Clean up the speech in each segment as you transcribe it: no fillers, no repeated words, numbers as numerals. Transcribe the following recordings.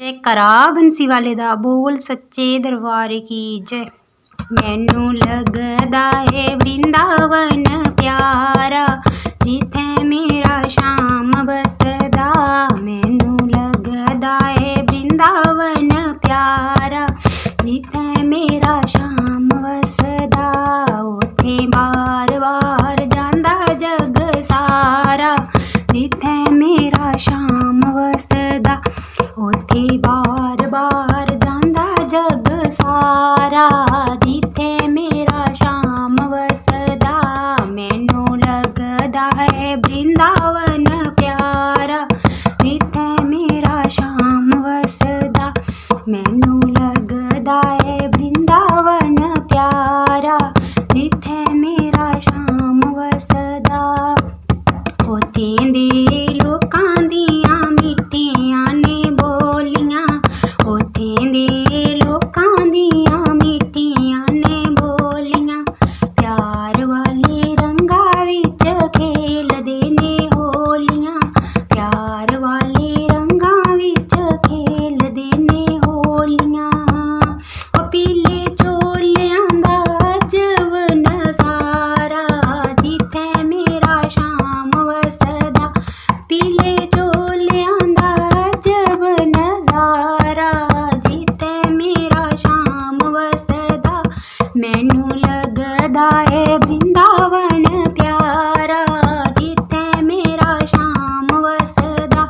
जयकारा बंसी वाले दा बोल सच्चे दरबार की जय। मैनू लगदा है वृंदावन प्यारा, जिथे मेरा श्याम बसदा। मैनू लगदा है वृंदावन प्यारा, जिथे मेरा श्याम बसदा। उथे बार बार जांदा जग सारा, जिथे मेरा श्याम बसदा। उथे बार बार जांदा जग सारा, जिथे मेरा श्याम बसदा। मैनू लगदा है वृंदावन प्यारा, जिथे मेरा श्याम बसदा। मैनू लगदा है वृंदावन प्यारा, जिथे मेरा श्याम बसदा। उथे दे लोकां दियां मिट्टियां ने बोलियां, उथे दे लोकां दियां मिट्टियां ने बोलियां। प्यार वाले रंगा विच खेलदे ने होलियां, प्यार वाले रंगा विच खेलदे ने होलियां। ओ पीले चोलियां दा अजब नज़ारा, जिथे मेरा श्याम बसदा। पीले चोलियां दा अजब नज़ारा, जिथे मेरा श्याम बसदा। मैनू लगदा है वृंदावन प्यारा, जिथे मेरा श्याम बसदा।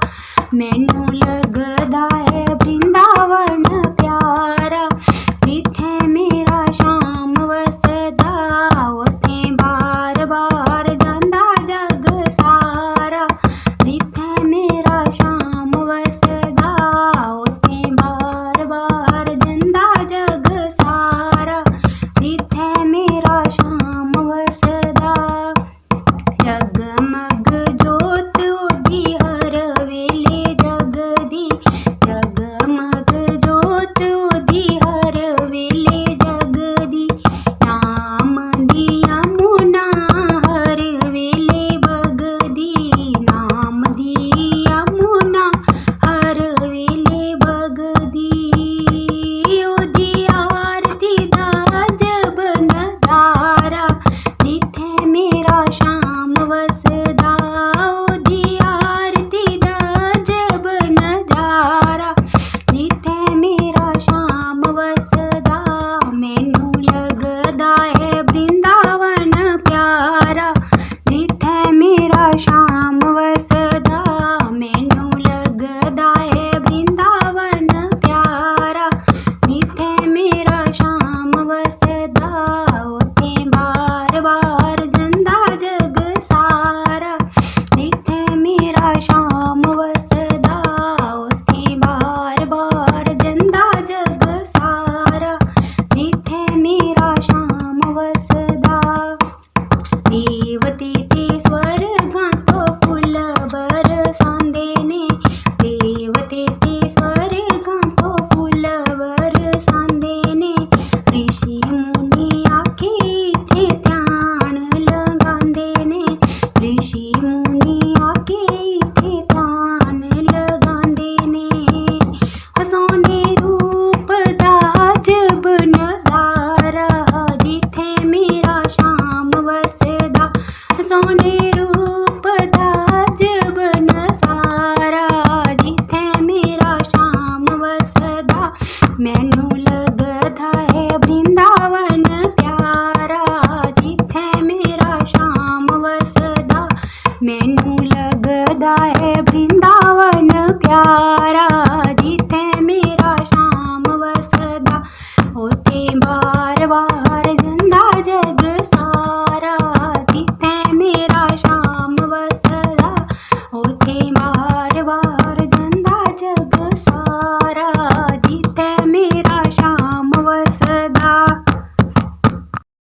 मैनू लगदा है वृंदावन प्यारा, जिथे मेरा श्याम बसदा। उथे बार बार जांदा जग सारा, जिथे मेरा श्याम बसदा। उथे बार बार जांदा जग सारा, जिथे मेरा श्याम बसदा। जगमग जोत उदी हर वेले जगदी, जगमग जोत उदी हर वेले जगदी। नाम दी यमुना हर वेले बगदी, नाम दी यमुना हर वेले बगदी। ओदी आरती दा अजब नज़ारा, जिथे मेरा श्याम बसदा। ओदी आरती दा अजब नज़ारा, जिथे मेरा श्याम बसदा। मैनू लगदा है वृंदावन प्यारा, जिथे मेरा श्याम बसदा। मैनू लगदा है वृंदावन प्यारा, जिथे मेरा श्याम बसदा। उथे बार बार जांदा जग सारा, जिथे मेरा श्याम बसदा। उथे बार बार जांदा जग सारा, जिथे मेरा श्याम बसदा। देवते ते स्वर्गां तो फुल बरसांदे ने, देवते ते स्वर्गां तो फुल बरसांदे ने। ऋषि मुनि आके इत्थे ध्यान लगांदे ने, ऋषि मुनि आके इत्थे ध्यान लगांदे ने। ओ सोने रूप दा अजब नज़ारा, जिथे मेरा श्याम बसदा। सोने रूप दा अजब नज़ारा, जिथे मेरा श्याम बसदा। मैनू लगदा है वृंदावन प्यारा, जिथे मेरा श्याम बसदा। मैनू लगदा है वृंदावन